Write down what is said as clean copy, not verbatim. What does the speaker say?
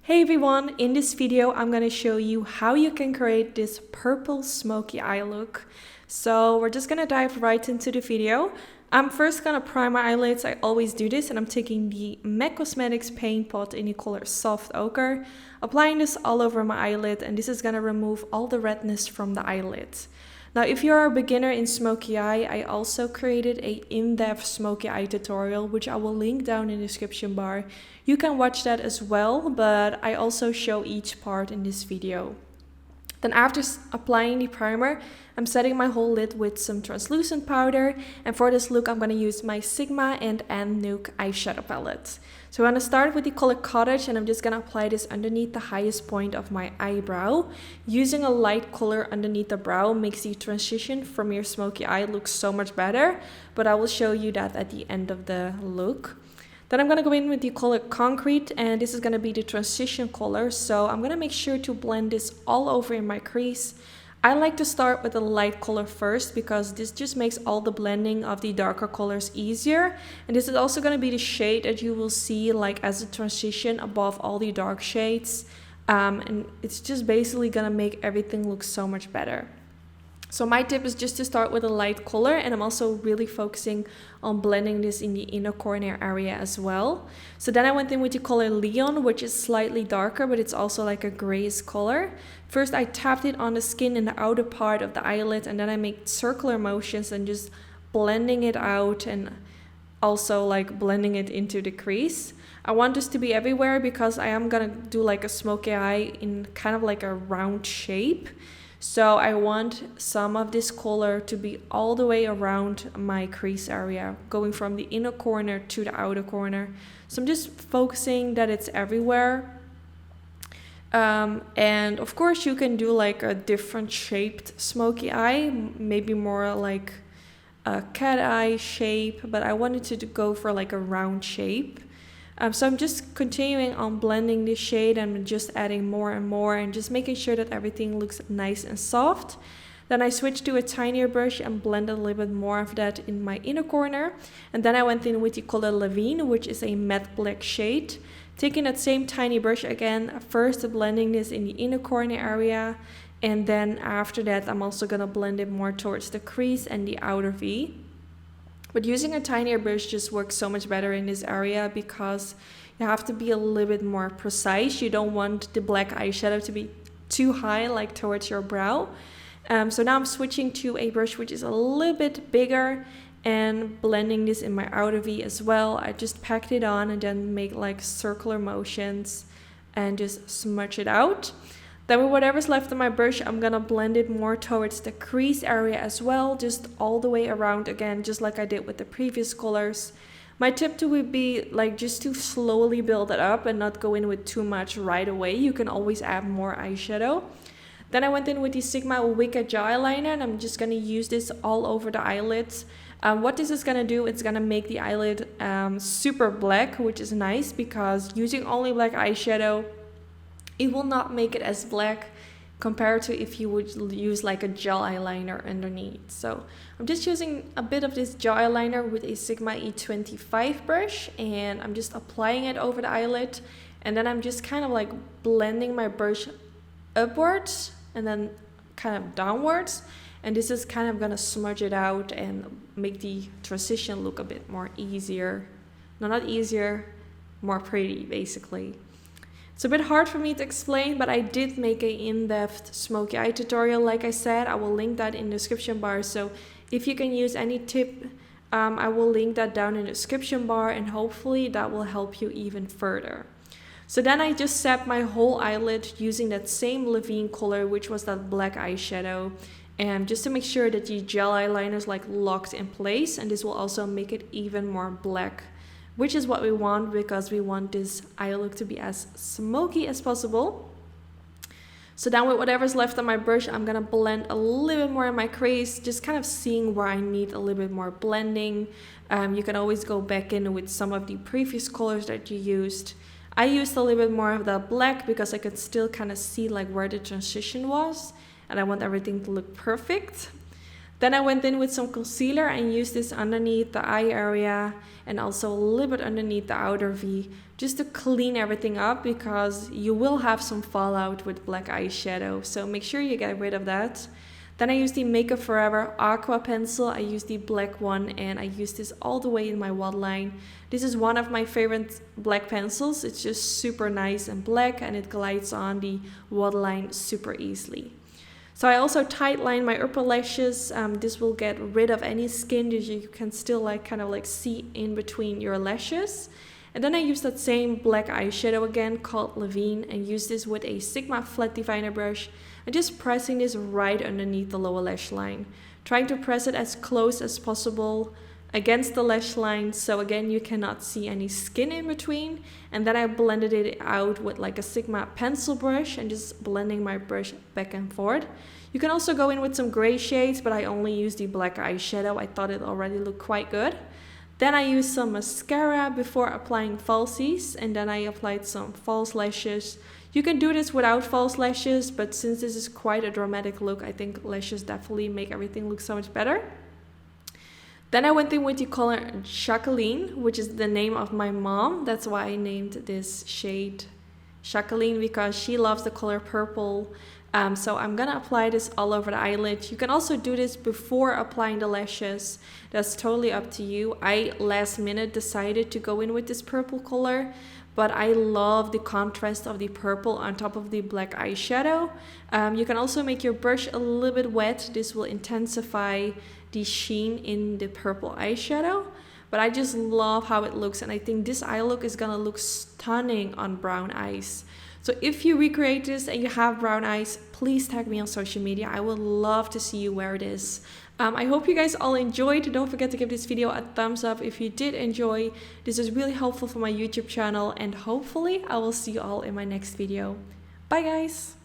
Hey everyone, in this video I'm going to show you how you can create this purple smoky eye look. So we're just going to dive right into the video. I'm first going to prime my eyelids. I always do this, and I'm taking the MAC Cosmetics paint pot in the color Soft Ochre, applying this all over my eyelid, and this is going to remove all the redness from the eyelid. Now, if you're a beginner in smoky eye, I also created a in-depth smoky eye tutorial, which I will link down in the description bar. You can watch that as well, but I also show each part in this video. Then after applying the primer, I'm setting my whole lid with some translucent powder, and for this look I'm going to use my Sigma and Knook eyeshadow palette. So I'm going to start with the color Cottage, and I'm just going to apply this underneath the highest point of my eyebrow. Using a light color underneath the brow makes the transition from your smoky eye look so much better, but I will show you that at the end of the look. Then I'm going to go in with the color Concrete, and this is going to be the transition color. So I'm going to make sure to blend this all over in my crease. I like to start with the light color first because this just makes all the blending of the darker colors easier. And this is also going to be the shade that you will see like as a transition above all the dark shades. And it's just basically going to make everything look so much better. So my tip is just to start with a light color, and I'm also really focusing on blending this in the inner corner area as well. So then I went in with the color Leon, which is slightly darker, but it's also like a grayish color. First I tapped it on the skin in the outer part of the eyelid, and then I made circular motions and just blending it out and also like blending it into the crease. I want this to be everywhere because I am gonna do like a smoky eye in kind of like a round shape. So I want some of this color to be all the way around my crease area, going from the inner corner to the outer corner. So I'm just focusing that it's everywhere. And of course you can do like a different shaped smoky eye, maybe more like a cat eye shape, but I wanted to go for like a round shape. So I'm just continuing on blending this shade and just adding more and more and just making sure that everything looks nice and soft. Then I switched to a tinier brush and blended a little bit more of that in my inner corner. And then I went in with the color Levine, which is a matte black shade. Taking that same tiny brush again, first blending this in the inner corner area. And then after that, I'm also going to blend it more towards the crease and the outer V. But using a tinier brush just works so much better in this area because you have to be a little bit more precise. You don't want the black eyeshadow to be too high, like towards your brow. So now I'm switching to a brush which is a little bit bigger and blending this in my outer V as well. I just packed it on and then make like circular motions and just smudge it out. Then with whatever's left of my brush, I'm gonna blend it more towards the crease area as well, just all the way around again, just like I did with the previous colors. My tip would be like just to slowly build it up and not go in with too much right away. You can always add more eyeshadow. Then I went in with the Sigma Wicked Jaw Eyeliner, and I'm just gonna use this all over the eyelids. What this is gonna do, it's gonna make the eyelid super black, which is nice because using only black eyeshadow, it will not make it as black compared to if you would use like a gel eyeliner underneath. So I'm just using a bit of this gel eyeliner with a Sigma E25 brush, and I'm just applying it over the eyelid, and then I'm just kind of like blending my brush upwards and then kind of downwards, and this is kind of gonna smudge it out and make the transition look a bit more easier. No, not easier, more pretty basically. It's a bit hard for me to explain, but I did make an in-depth smoky eye tutorial. Like I said, I will link that in the description bar. So if you can use any tip, I will link that down in the description bar, and hopefully that will help you even further. So then I just set my whole eyelid using that same Levine color, which was that black eyeshadow. And just to make sure that the gel eyeliner is like locked in place, and this will also make it even more black, which is what we want because we want this eye look to be as smoky as possible. So then with whatever's left on my brush, I'm gonna blend a little bit more in my crease, just kind of seeing where I need a little bit more blending. You can always go back in with some of the previous colors that you used. I used a little bit more of the black because I could still kind of see like where the transition was, and I want everything to look perfect. Then I went in with some concealer and used this underneath the eye area and also a little bit underneath the outer V, just to clean everything up, because you will have some fallout with black eyeshadow. So make sure you get rid of that. Then I use the Makeup Forever Aqua Pencil. I use the black one, and I use this all the way in my waterline. This is one of my favorite black pencils. It's just super nice and black, and it glides on the waterline super easily. So I also tightline my upper lashes. This will get rid of any skin that you can still kind of see in between your lashes. And then I use that same black eyeshadow again, called Levine, and use this with a Sigma flat definer brush and just pressing this right underneath the lower lash line. Trying to press it as close as possible against the lash line, so again you cannot see any skin in between. And then I blended it out with a Sigma pencil brush and just blending my brush back and forth. You can also go in with some gray shades, but I only used the black eyeshadow. I thought it already looked quite good. Then I used some mascara before applying falsies, and then I applied some false lashes. You can do this without false lashes, but since this is quite a dramatic look, I think lashes definitely make everything look so much better. Then I went in with the color Jacqueline, which is the name of my mom. That's why I named this shade Jacqueline, because she loves the color purple. So I'm gonna apply this all over the eyelid. You can also do this before applying the lashes. That's totally up to you. I last minute decided to go in with this purple color, but I love the contrast of the purple on top of the black eyeshadow. You can also make your brush a little bit wet. This will intensify the sheen in the purple eyeshadow. But I just love how it looks, and I think this eye look is gonna look stunning on brown eyes. So if you recreate this and you have brown eyes, please tag me on social media. I would love to see you wear this. I hope you guys all enjoyed. Don't forget to give this video a thumbs up if you did enjoy. This is really helpful for my YouTube channel, and hopefully I will see you all in my next video. Bye guys!